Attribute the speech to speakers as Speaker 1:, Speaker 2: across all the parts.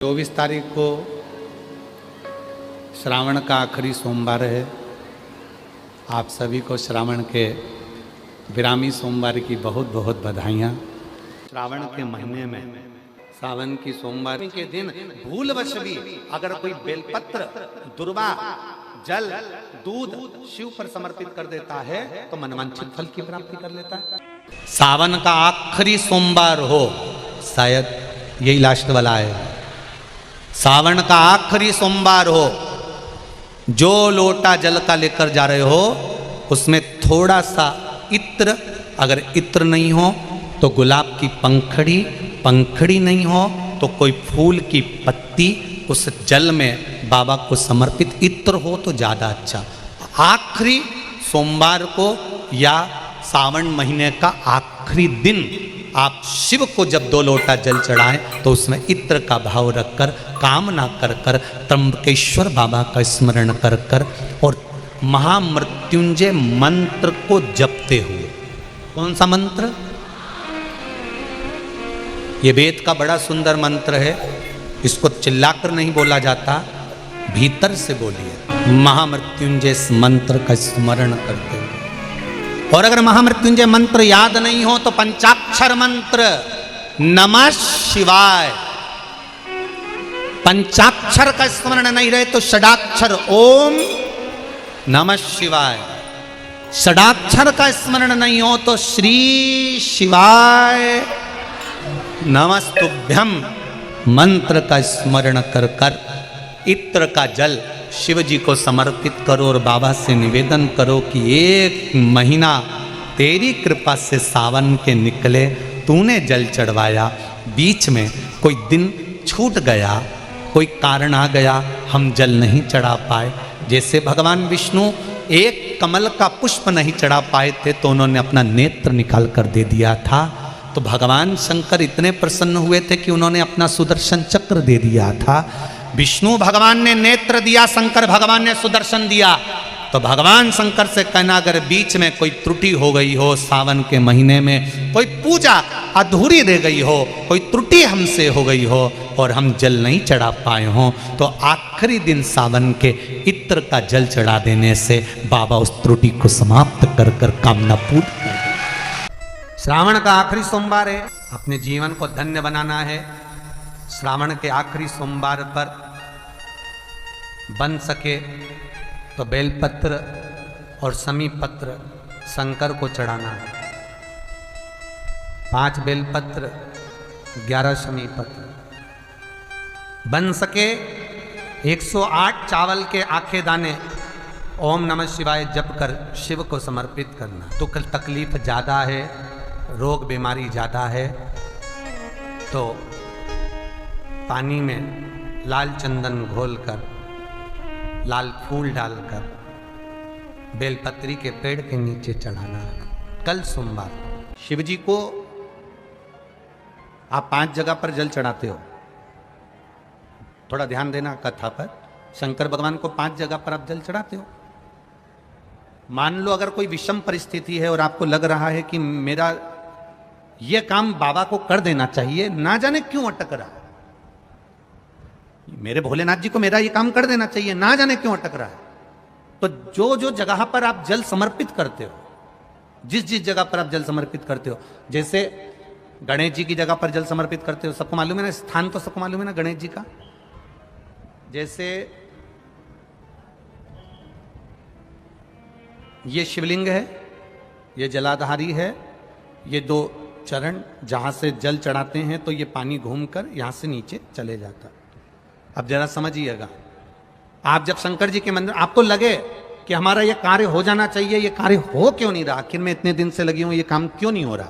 Speaker 1: 24 तारीख को श्रावण का आखिरी सोमवार है। आप सभी को श्रावण के विरामी सोमवार की बहुत बहुत बधाइयाँ। श्रावण के महीने में सावन की सोमवार के दिन भूलवश भी अगर कोई बेलपत्र, दुर्वा, जल, दूध शिव पर समर्पित कर देता है तो मनवांछित फल की प्राप्ति कर लेता है। सावन का आखिरी सोमवार हो, शायद यही लास्ट वाला है, सावन का आखिरी सोमवार हो, जो लोटा जल का लेकर जा रहे हो उसमें थोड़ा सा इत्र, अगर इत्र नहीं हो तो गुलाब की पंखड़ी, पंखड़ी नहीं हो तो कोई फूल की पत्ती उस जल में बाबा को समर्पित इत्र हो तो ज़्यादा अच्छा। आखिरी सोमवार को या सावन महीने का आखिरी दिन आप शिव को जब 2 लोटा जल चढ़ाएं तो उसमें इत्र का भाव रखकर, कामना कर कर, त्र्यंबकेश्वर बाबा का स्मरण कर कर और महामृत्युंजय मंत्र को जपते हुए। कौन सा मंत्र? ये वेद का बड़ा सुंदर मंत्र है, इसको चिल्लाकर नहीं बोला जाता, भीतर से बोलिए। महामृत्युंजय मंत्र का स्मरण करते हुए, और अगर महामृत्युंजय मंत्र याद नहीं हो तो पंचाक्षर मंत्र नमः शिवाय, पंचाक्षर का स्मरण नहीं रहे तो षडाक्षर ओम नमः शिवाय, षडाक्षर का स्मरण नहीं हो तो श्री शिवाय नमस्तुभ्यं मंत्र का स्मरण कर कर इत्र का जल शिव जी को समर्पित करो और बाबा से निवेदन करो कि 1 महीना तेरी कृपा से सावन के निकले, तूने जल चढ़वाया, बीच में कोई दिन छूट गया, कोई कारण आ गया, हम जल नहीं चढ़ा पाए। जैसे भगवान विष्णु एक कमल का पुष्प नहीं चढ़ा पाए थे तो उन्होंने अपना नेत्र निकाल कर दे दिया था, तो भगवान शंकर इतने प्रसन्न हुए थे कि उन्होंने अपना सुदर्शन चक्र दे दिया था। विष्णु भगवान ने नेत्र दिया, शंकर भगवान ने सुदर्शन दिया, तो भगवान शंकर से कहना अगर बीच में कोई त्रुटि हो गई हो, सावन के महीने में कोई पूजा अधूरी रह गई हो, कोई त्रुटि हमसे हो गई हो और हम जल नहीं चढ़ा पाए हों, तो आखिरी दिन सावन के इत्र का जल चढ़ा देने से बाबा उस त्रुटि को समाप्त कर कर कामना पूर्ण कर दें। श्रावण का आखिरी सोमवार है, अपने जीवन को धन्य बनाना है। श्रावण के आखिरी सोमवार पर बन सके तो बेलपत्र और समी पत्र शंकर को चढ़ाना है। 5 बेलपत्र, 11 समी पत्र, बन सके 108 चावल के आखे दाने ओम नमः शिवाय जप कर शिव को समर्पित करना। दुख तकलीफ ज़्यादा है, रोग बीमारी ज़्यादा है, तो पानी में लाल चंदन घोलकर, लाल फूल डालकर बेलपत्री के पेड़ के नीचे चढ़ाना है। कल सोमवार शिव जी को आप 5 जगह पर जल चढ़ाते हो, थोड़ा ध्यान देना कथा पर। शंकर भगवान को 5 जगह पर आप जल चढ़ाते हो। मान लो अगर कोई विषम परिस्थिति है और आपको लग रहा है कि मेरा यह काम बाबा को कर देना चाहिए, ना जाने क्यों अटक रहा है, मेरे भोलेनाथ जी को मेरा ये काम कर देना चाहिए, ना जाने क्यों अटक रहा है, तो जो जो जगह पर आप जल समर्पित करते हो, जिस जिस जगह पर आप जल समर्पित करते हो, जैसे गणेश जी की जगह पर जल समर्पित करते हो, सबको मालूम है ना, स्थान तो सबको मालूम है ना गणेश जी का। जैसे ये शिवलिंग है, ये जलाधारी है, ये 2 चरण जहां से जल चढ़ाते हैं तो ये पानी घूमकर यहां से नीचे चले जाता है। अब जरा समझिएगा, आप जब शंकर जी के मंदिर, आपको लगे कि हमारा ये कार्य हो जाना चाहिए, ये कार्य हो क्यों नहीं रहा, आखिर में इतने दिन से लगी हूं, ये काम क्यों नहीं हो रहा,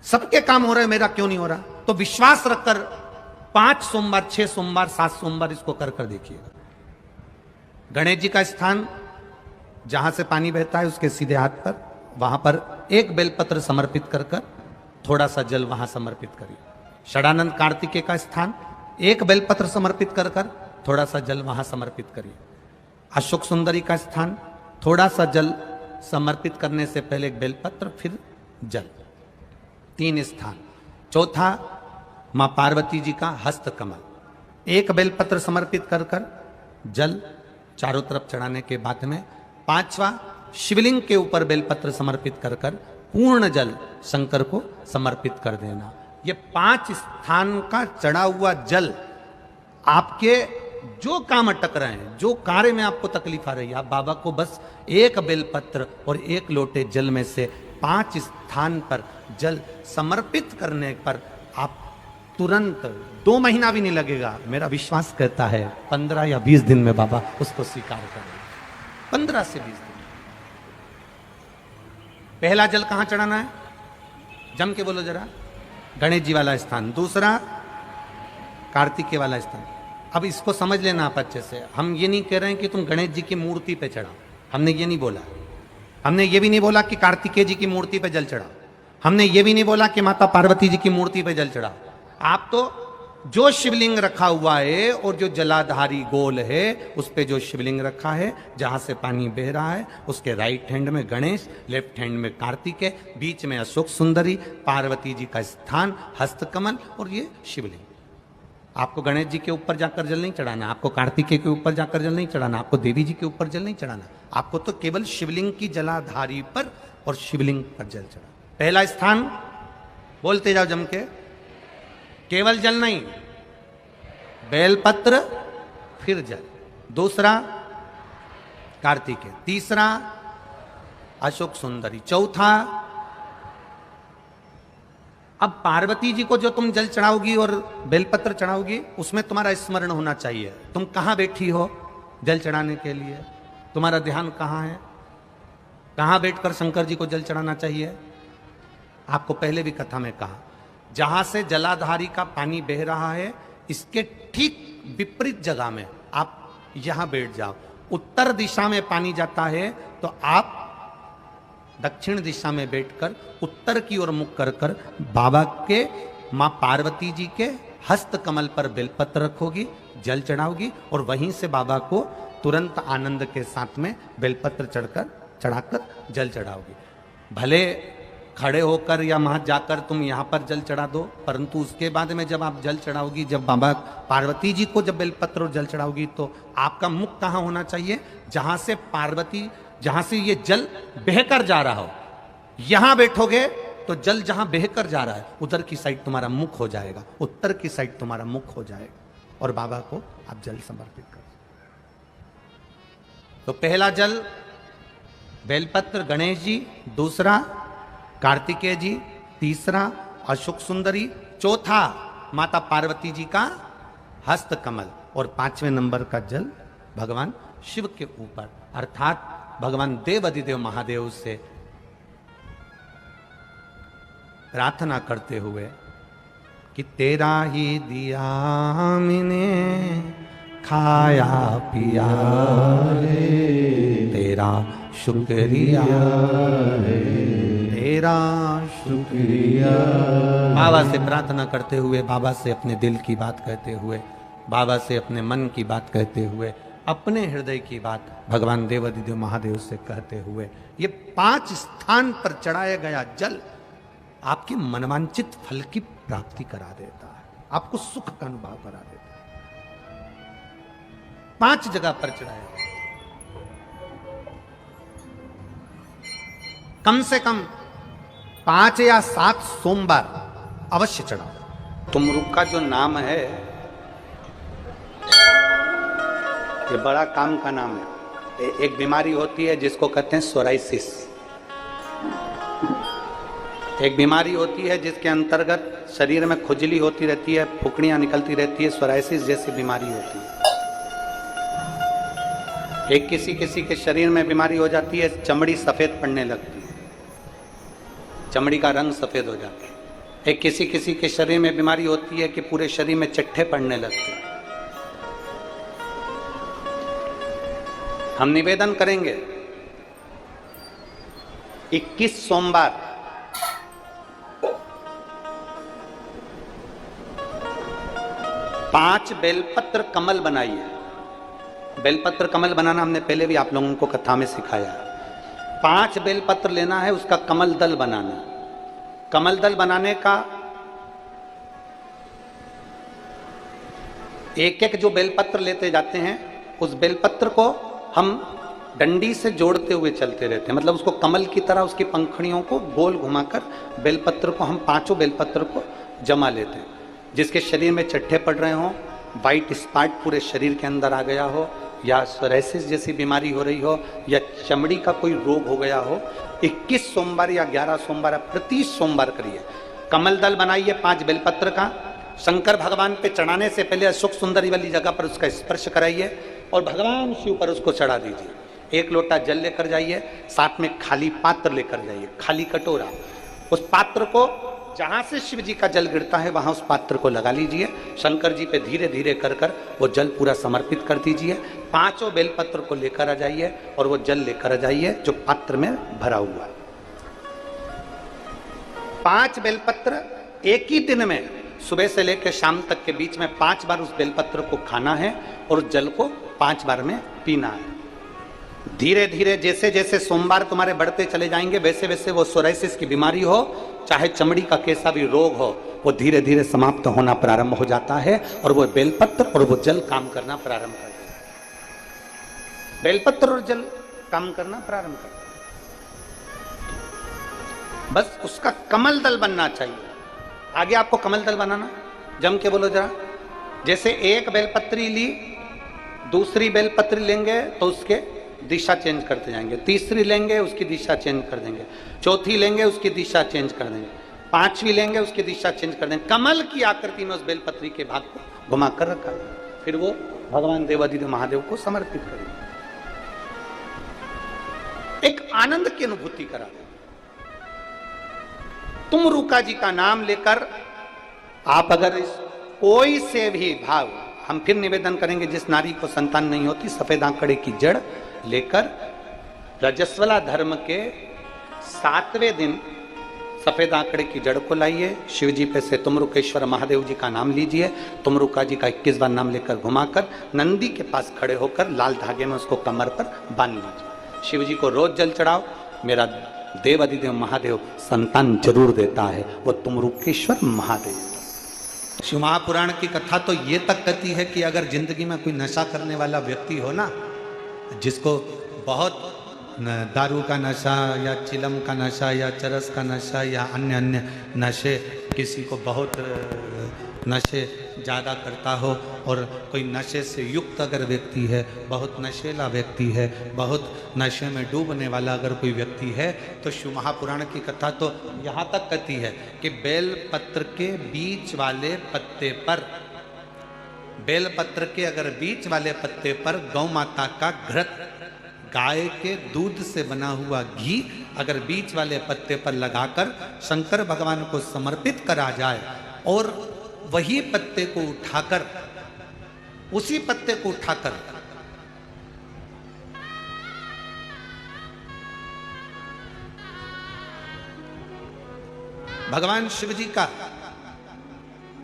Speaker 1: सबके काम हो रहे, मेरा क्यों नहीं हो रहा, तो विश्वास रखकर 5 सोमवार, 6 सोमवार, 7 सोमवार इसको कर कर देखिएगा। गणेश जी का स्थान जहां से पानी बहता है उसके सीधे हाथ पर, वहां पर 1 बेलपत्र समर्पित कर कर थोड़ा सा जल वहां समर्पित करिए। षडानंद कार्तिकेय का स्थान 1 बेलपत्र समर्पित कर कर थोड़ा सा जल वहां समर्पित करिए। अशोक सुंदरी का स्थान थोड़ा सा जल समर्पित करने से पहले 1 बेलपत्र, फिर जल, 3 स्थान। चौथा माँ पार्वती जी का हस्त कमल, एक बेलपत्र समर्पित कर कर जल चारों तरफ चढ़ाने के बाद में पांचवा शिवलिंग के ऊपर बेलपत्र समर्पित कर कर पूर्ण जल शंकर को समर्पित कर देना। ये 5 स्थान का चढ़ा हुआ जल आपके जो काम अटक रहे हैं, जो कार्य में आपको तकलीफ आ रही है, आप बाबा को बस एक बेलपत्र और एक लोटे जल में से 5 स्थान पर जल समर्पित करने पर आप तुरंत 2 महीना भी नहीं लगेगा, मेरा विश्वास कहता है 15 या 20 दिन में बाबा उसको स्वीकार करेंगे। 15 से 20 दिन। पहला जल कहां चढ़ाना है? जम के बोलो जरा। गणेश जी वाला स्थान। दूसरा कार्तिकेय वाला स्थान। अब इसको समझ लेना आप अच्छे से। हम ये नहीं कह रहे हैं कि तुम गणेश जी की मूर्ति पे चढ़ाओ, हमने ये नहीं बोला। हमने ये भी नहीं बोला कि कार्तिकेय जी की मूर्ति पे जल चढ़ाओ। हमने ये भी नहीं बोला कि माता पार्वती जी की मूर्ति पे जल चढ़ाओ। आप तो जो शिवलिंग रखा हुआ है और जो जलाधारी गोल है उस पे जो शिवलिंग रखा है, जहां से पानी बह रहा है, उसके राइट हैंड में गणेश, लेफ्ट हैंड में कार्तिकेय, बीच में अशोक सुंदरी, पार्वती जी का स्थान, हस्तकमल और ये शिवलिंग। आपको गणेश जी के ऊपर जाकर जल नहीं चढ़ाना, आपको कार्तिकेय के ऊपर जाकर जल नहीं चढ़ाना, आपको देवी जी के ऊपर जल नहीं चढ़ाना, आपको तो केवल शिवलिंग की जलाधारी पर और शिवलिंग पर जल चढ़ा। पहला स्थान बोलते जाओ जम के, केवल जल नहीं, बेलपत्र फिर जल। दूसरा कार्तिकेय, तीसरा अशोक सुंदरी, चौथा अब पार्वती जी को जो तुम जल चढ़ाओगी और बेलपत्र चढ़ाओगी उसमें तुम्हारा स्मरण होना चाहिए। तुम कहां बैठी हो जल चढ़ाने के लिए, तुम्हारा ध्यान कहां है, कहां बैठकर शंकर जी को जल चढ़ाना चाहिए। आपको पहले भी कथा में कहा, जहां से जलाधारी का पानी बह रहा है इसके ठीक विपरीत जगह में आप यहां बैठ जाओ। उत्तर दिशा में पानी जाता है तो आप दक्षिण दिशा में बैठकर उत्तर की ओर मुख कर कर बाबा के, मां पार्वती जी के हस्त कमल पर बेलपत्र रखोगी, जल चढ़ाओगी और वहीं से बाबा को तुरंत आनंद के साथ में बेलपत्र चढ़ाकर जल चढ़ाओगी। भले खड़े होकर या वहां जाकर तुम यहां पर जल चढ़ा दो, परंतु उसके बाद में जब आप जल चढ़ाओगी, जब बाबा पार्वती जी को जब बेलपत्र और जल चढ़ाओगी तो आपका मुख कहां होना चाहिए, जहां से पार्वती, जहां से ये जल बहकर जा रहा हो। यहां बैठोगे तो जल जहां बहकर जा रहा है उधर की साइड तुम्हारा मुख हो जाएगा, उत्तर की साइड तुम्हारा मुख हो जाएगा और बाबा को आप जल समर्पित कर। तो पहला जल बेलपत्र गणेश जी, दूसरा कार्तिकेय जी, तीसरा अशोक सुंदरी, चौथा माता पार्वती जी का हस्त कमल और 5वें नंबर का जल भगवान शिव के ऊपर, अर्थात भगवान देव अधिदेव महादेव से प्रार्थना करते हुए कि तेरा ही दिया मैंने खाया पिया रे, तेरा शुक्रिया रे, तेरा शुक्रिया। बाबा से प्रार्थना करते हुए, बाबा से अपने दिल की बात कहते हुए, बाबा से अपने मन की बात कहते हुए, अपने हृदय की बात भगवान देवाधिदेव महादेव से कहते हुए, ये 5 स्थान पर चढ़ाया गया जल आपकी मनवांचित फल की प्राप्ति करा देता है, आपको सुख का अनुभव करा देता है। 5 जगह पर चढ़ाया, कम से कम 5 या 7 सोमवार अवश्य चढ़ाओ। तुमरुक का जो नाम है ये बड़ा काम का नाम है। एक बीमारी होती है जिसको कहते हैं सोराइसिस। एक बीमारी होती है जिसके अंतर्गत शरीर में खुजली होती रहती है, फुकड़ियां निकलती रहती है, सोराइसिस जैसी बीमारी होती है। एक किसी किसी के शरीर में बीमारी हो जाती है, चमड़ी सफेद पड़ने लगती है, चमड़ी का रंग सफेद हो जाता है। एक किसी किसी के शरीर में बीमारी होती है कि पूरे शरीर में चट्टे पड़ने लगते हैं। हम निवेदन करेंगे 21 सोमवार पांच बेलपत्र कमल बनाइए। बेलपत्र कमल बनाना हमने पहले भी आप लोगों को कथा में सिखाया। 5 बेलपत्र लेना है, उसका कमल दल बनाना। कमल दल बनाने का एक एक जो बेलपत्र लेते जाते हैं, उस बेलपत्र को हम डंडी से जोड़ते हुए चलते रहते हैं, मतलब उसको कमल की तरह उसकी पंखुड़ियों को गोल घुमाकर बेलपत्र को हम पांचों बेलपत्र को जमा लेते हैं। जिसके शरीर में चट्टे पड़ रहे हों, वाइट स्पॉट पूरे शरीर के अंदर आ गया हो, या सोराइसिस जैसी बीमारी हो रही हो, या चमड़ी का कोई रोग हो गया हो, 21 सोमवार या 11 सोमवार प्रति सोमवार करिए। कमल दल बनाइए 5 बेलपत्र का, शंकर भगवान पे चढ़ाने से पहले अशोक सुंदरी वाली जगह पर उसका स्पर्श कराइए और भगवान शिव पर उसको चढ़ा दीजिए। 1 लोटा जल लेकर जाइए, साथ में खाली पात्र लेकर जाइए, खाली कटोरा। उस पात्र को जहां से शिव जी का जल गिरता है वहां उस पात्र को लगा लीजिए, शंकर जी पे धीरे धीरे कर कर वो जल पूरा समर्पित कर दीजिए। 5 बेलपत्र को लेकर आ जाइए और वो जल लेकर आ जाइए जो पात्र में भरा हुआ है। 5 बेलपत्र एक ही दिन में सुबह से लेकर शाम तक के बीच में 5 बार उस बेलपत्र को खाना है और उस जल को 5 बार में पीना है। धीरे धीरे जैसे जैसे सोमवार तुम्हारे बढ़ते चले जाएंगे, वैसे वैसे वो सोराइसिस की बीमारी हो, चाहे चमड़ी का कैसा भी रोग हो, वो धीरे धीरे समाप्त होना प्रारंभ हो जाता है और वो बेलपत्र और वो जल काम करना प्रारंभ कर देता है। बेलपत्र और जल काम करना प्रारंभ कर देता है। बस उसका कमल दल बनना चाहिए। आगे आपको कमल दल बनाना, जम के बोलो जरा। जैसे एक बेलपत्री ली, दूसरी बेलपत्री लेंगे तो उसके दिशा चेंज करते जाएंगे, तीसरी लेंगे उसकी दिशा चेंज कर देंगे, चौथी लेंगे उसकी दिशा चेंज कर देंगे, 5वीं लेंगे उसकी दिशा चेंज कर देंगे। कमल की आकृति में उस बेलपत्री के भाग को घुमा कर रखा, फिर वो भगवान देवाधिदेव महादेव को समर्पित करेंगे। एक आनंद की अनुभूति करा। तुम रूका जी का नाम लेकर आप अगर इस कोई से भी भाव, हम फिर निवेदन करेंगे, जिस नारी को संतान नहीं होती, सफेद आंकड़े की जड़ लेकर रजस्वला धर्म के 7वें दिन सफेद आंकड़े की जड़ को लाइए, शिव जी पे से तुमरुकेश्वर महादेव जी का नाम लीजिए, तुमरुका जी का 21 बार नाम लेकर घुमाकर नंदी के पास खड़े होकर लाल धागे में उसको कमर पर बांध लीजिए। शिव जी को रोज जल चढ़ाओ, मेरा देवाधिदेव महादेव संतान जरूर देता है, वो तुमरुकेश्वर महादेव। शिव महापुराण की कथा तो ये तक कहती है कि अगर जिंदगी में कोई नशा करने वाला व्यक्ति हो ना, जिसको बहुत दारू का नशा या चिलम का नशा या चरस का नशा या अन्य अन्य नशे, किसी को बहुत नशे ज़्यादा करता हो और कोई नशे से युक्त अगर व्यक्ति है, बहुत नशेला व्यक्ति है, बहुत नशे में डूबने वाला अगर कोई व्यक्ति है, तो शिव महापुराण की कथा तो यहाँ तक कहती है कि बेल पत्र के बीच वाले पत्ते पर, बेल पत्र के अगर बीच वाले पत्ते पर गौ माता का घृत, गाय के दूध से बना हुआ घी अगर बीच वाले पत्ते पर लगाकर शंकर भगवान को समर्पित करा जाए और वही पत्ते को उठाकर, उसी पत्ते को उठाकर भगवान शिव जी का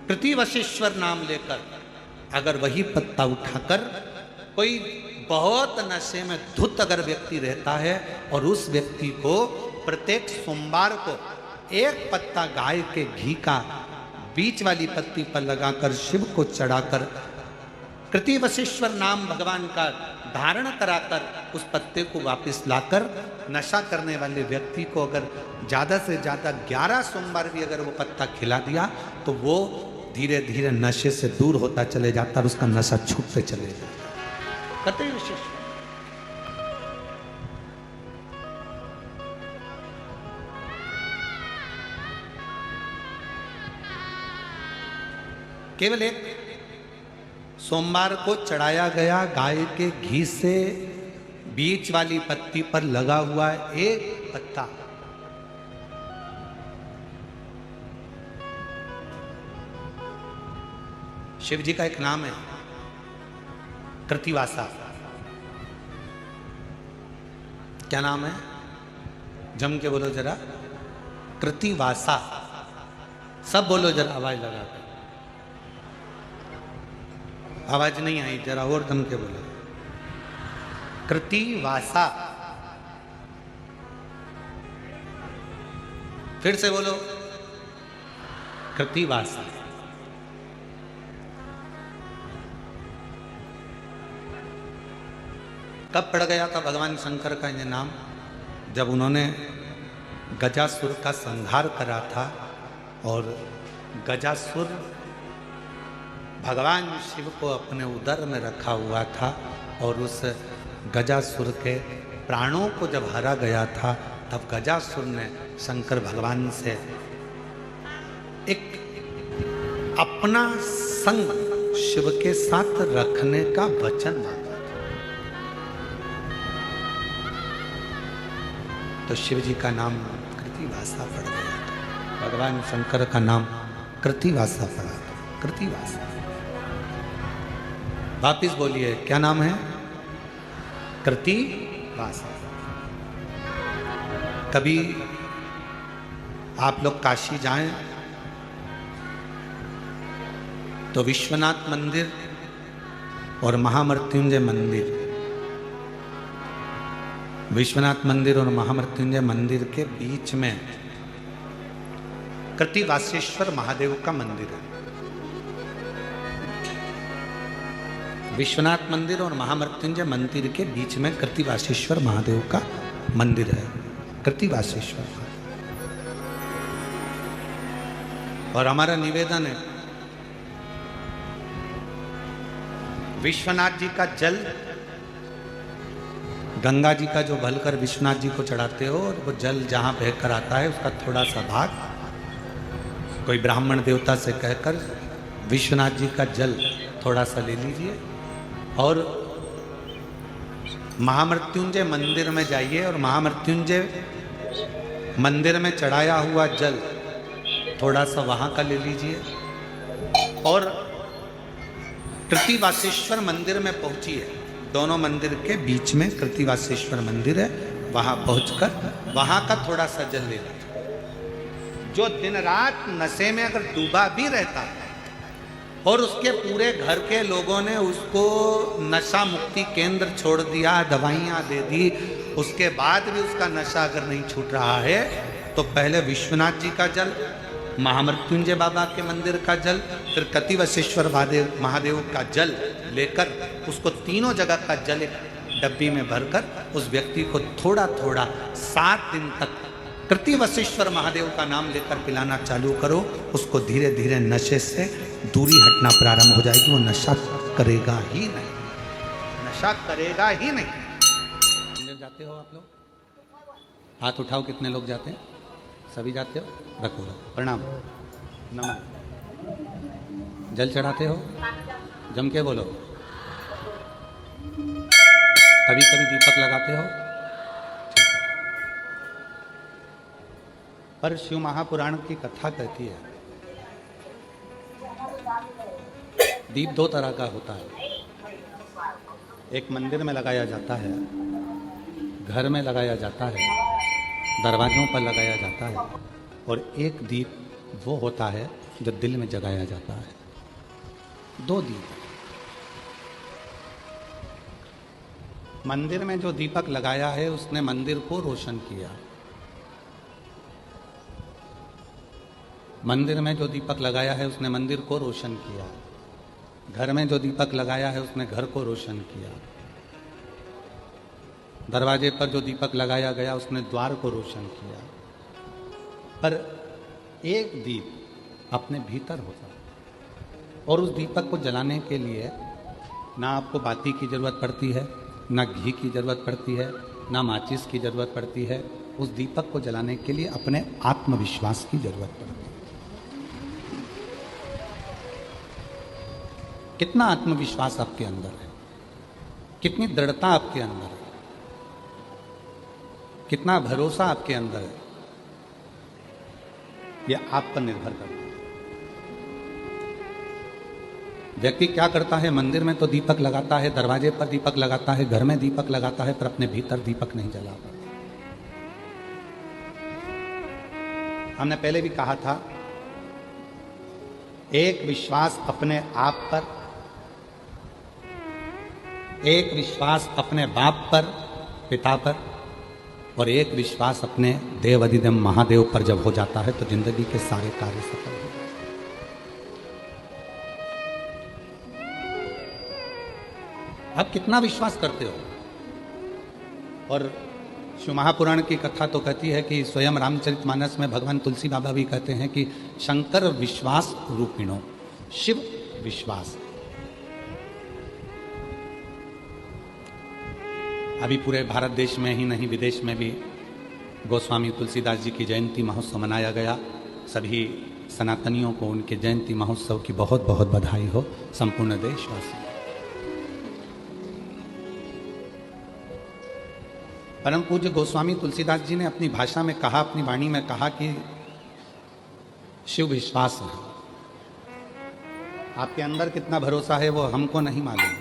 Speaker 1: प्रतिवशेश्वर नाम लेकर अगर वही पत्ता उठाकर कोई बहुत नशे में धुत अगर व्यक्ति रहता है और उस व्यक्ति को प्रत्येक सोमवार को एक पत्ता गाय के घी का बीच वाली पत्ती पर लगाकर शिव को चढ़ाकर कृतिवशेश्वर नाम भगवान का धारण कराकर उस पत्ते को वापस लाकर नशा करने वाले व्यक्ति को अगर ज़्यादा से ज़्यादा 11 सोमवार भी अगर वो पत्ता खिला दिया तो वो धीरे धीरे नशे से दूर होता चले जाता और उसका नशा छूटते चले जाता। कते विशेष केवल एक सोमवार को चढ़ाया गया गाय के घी से बीच वाली पत्ती पर लगा हुआ एक पत्ता, शिव जी का एक नाम है कृतिवासा। क्या नाम है? जम के बोलो जरा, कृतिवासा। सब बोलो जरा आवाज लगा कर। आवाज नहीं आई, जरा और दम के बोलो। कृतिवासा। फिर से बोलो, कृतिवासा। कब पड़ गया था भगवान शंकर का ये नाम? जब उन्होंने गजासुर का संहार करा था और गजासुर भगवान शिव को अपने उदर में रखा हुआ था और उस गजासुर के प्राणों को जब हरा गया था, तब गजासुर ने शंकर भगवान से एक अपना संग शिव के साथ रखने का वचन मांगा था। तो शिव जी का नाम कृतिवासा पड़ गया था। भगवान शंकर का नाम कृतिवासा पड़ा था। कृतिवासा। वापिस बोलिए, क्या नाम है? कृतिवासा। कभी आप लोग काशी जाएं तो विश्वनाथ मंदिर और महामृत्युंजय मंदिर, विश्वनाथ मंदिर और महामृत्युंजय मंदिर के बीच में कृतिवासेश्वर महादेव का मंदिर है। विश्वनाथ मंदिर और महामृत्युंजय मंदिर के बीच में कृतिवासेश्वर महादेव का मंदिर है। कृतिवासेश्वर। और हमारा निवेदन है, विश्वनाथ जी का जल, गंगा जी का जो भलकर विश्वनाथ जी को चढ़ाते हो, और वो जल जहां बहकर आता है उसका थोड़ा सा भाग कोई ब्राह्मण देवता से कहकर विश्वनाथ जी का जल थोड़ा सा ले लीजिए और महामृत्युंजय मंदिर में जाइए और महामृत्युंजय मंदिर में चढ़ाया हुआ जल थोड़ा सा वहां का ले लीजिए और कृतिवासेश्वर मंदिर में पहुंचिए। दोनों मंदिर के बीच में कृतिवासेश्वर मंदिर है, वहां पहुंचकर वहां का थोड़ा सा जल ले लीजिए। जो दिन रात नशे में अगर डूबा भी रहता है और उसके पूरे घर के लोगों ने उसको नशा मुक्ति केंद्र छोड़ दिया, दवाइयाँ दे दी, उसके बाद भी उसका नशा अगर नहीं छूट रहा है तो पहले विश्वनाथ जी का जल, महामृत्युंजय बाबा के मंदिर का जल, फिर कृतिवासेश्वर महादेव का जल लेकर उसको तीनों जगह का जल एक डब्बी में भरकर उस व्यक्ति को थोड़ा थोड़ा 7 दिन तक कृतिवासेश्वर महादेव का नाम लेकर पिलाना चालू करो। उसको धीरे धीरे नशे से दूरी हटना प्रारंभ हो जाएगी। वो नशा करेगा ही नहीं, नशा करेगा ही नहीं। मंदिर जाते हो आप लोग? हाथ उठाओ, कितने लोग जाते हैं? सभी जाते हो? रखो रखो, प्रणाम, नमन। जल चढ़ाते हो? जम के बोलो। कभी कभी दीपक लगाते हो? पर शिव महापुराण की कथा कहती है दीप 2 तरह का होता है। एक मंदिर में लगाया जाता है, घर में लगाया जाता है, दरवाजों पर लगाया जाता है, और एक दीप वो होता है जो दिल में जगाया जाता है। 2 दीप। मंदिर में जो दीपक लगाया है उसने मंदिर को रोशन किया। मंदिर में जो दीपक लगाया है उसने मंदिर को रोशन किया। घर में जो दीपक लगाया है उसने घर को रोशन किया। दरवाजे पर जो दीपक लगाया गया उसने द्वार को रोशन किया। पर एक दीप अपने भीतर होता है और उस दीपक को जलाने के लिए ना आपको बाती की जरूरत पड़ती है, ना घी की जरूरत पड़ती है, ना माचिस की जरूरत पड़ती है। उस दीपक को जलाने के लिए अपने आत्मविश्वास की जरूरत पड़ती है। कितना आत्मविश्वास आपके अंदर है, कितनी दृढ़ता आपके अंदर है, कितना भरोसा आपके अंदर है, यह आप पर निर्भर करता है। व्यक्ति क्या करता है? मंदिर में तो दीपक लगाता है, दरवाजे पर दीपक लगाता है, घर में दीपक लगाता है, पर अपने भीतर दीपक नहीं जला पाता। हमने पहले भी कहा था, एक विश्वास अपने आप पर, एक विश्वास अपने बाप पर, पिता पर, और एक विश्वास अपने देवाधिदेव महादेव पर जब हो जाता है तो जिंदगी के सारे कार्य सफल हो जाते हैं। आप कितना विश्वास करते हो? और शिव महापुराण की कथा तो कहती है कि स्वयं रामचरितमानस में भगवान तुलसी बाबा भी कहते हैं कि शंकर विश्वास रूपिणो, शिव विश्वास। अभी पूरे भारत देश में ही नहीं विदेश में भी गोस्वामी तुलसीदास जी की जयंती महोत्सव मनाया गया। सभी सनातनियों को उनके जयंती महोत्सव की बहुत बहुत बधाई हो, संपूर्ण देशवासी। परम पूज्य गोस्वामी तुलसीदास जी ने अपनी भाषा में कहा, अपनी वाणी में कहा कि शिव विश्वास है। आपके अंदर कितना भरोसा है वो हमको नहीं मालूम,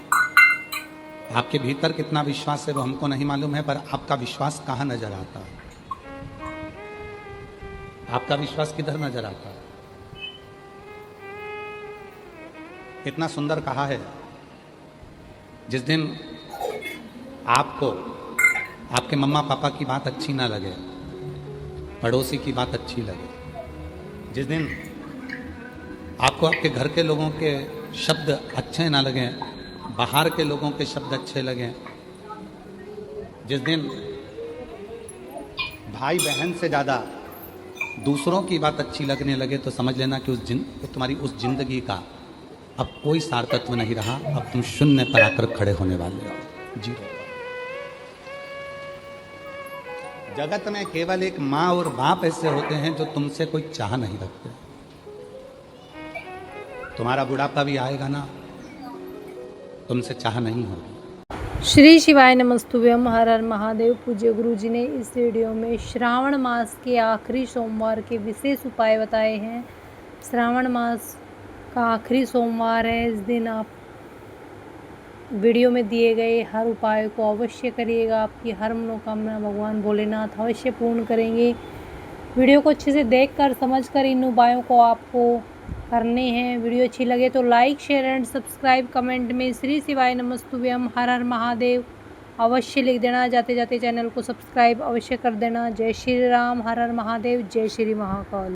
Speaker 1: आपके भीतर कितना विश्वास है वो हमको नहीं मालूम है, पर आपका विश्वास कहाँ नजर आता है? आपका विश्वास किधर नजर आता है? कितना सुंदर कहा है। जिस दिन आपको आपके मम्मा पापा की बात अच्छी ना लगे, पड़ोसी की बात अच्छी लगे, जिस दिन आपको आपके घर के लोगों के शब्द अच्छे ना लगें, बाहर के लोगों के शब्द अच्छे लगें, जिस दिन भाई बहन से ज़्यादा दूसरों की बात अच्छी लगने लगे, तो समझ लेना कि तुम्हारी उस जिंदगी का अब कोई सार्थत्व नहीं रहा। अब तुम शून्य पर आकर खड़े होने वाले हो, जीरो। जगत में केवल एक माँ और बाप ऐसे होते हैं जो तुमसे कोई चाह नहीं रखते। तुम्हारा बुढ़ापा भी आएगा ना, तुमसे चाह नहीं होगी।
Speaker 2: श्री शिवाय नमस्तुभ्यम। हर हर महादेव। पूज्य गुरु जी ने इस वीडियो में श्रावण मास के आखिरी सोमवार के विशेष उपाय बताए हैं। श्रावण मास का आखिरी सोमवार है। इस दिन आप वीडियो में दिए गए हर उपाय को अवश्य करिएगा। आपकी हर मनोकामना भगवान भोलेनाथ अवश्य पूर्ण करेंगे। वीडियो को अच्छे से देखकर समझकर इन उपायों को आपको करने हैं। वीडियो अच्छी लगे तो like share and subscribe, comment में श्री शिवाय नमस्तुभ्यम हर हर महादेव अवश्य लिख देना। जाते जाते चैनल को सब्सक्राइब अवश्य कर देना। जय श्री राम, हर हर महादेव, जय श्री महाकाल।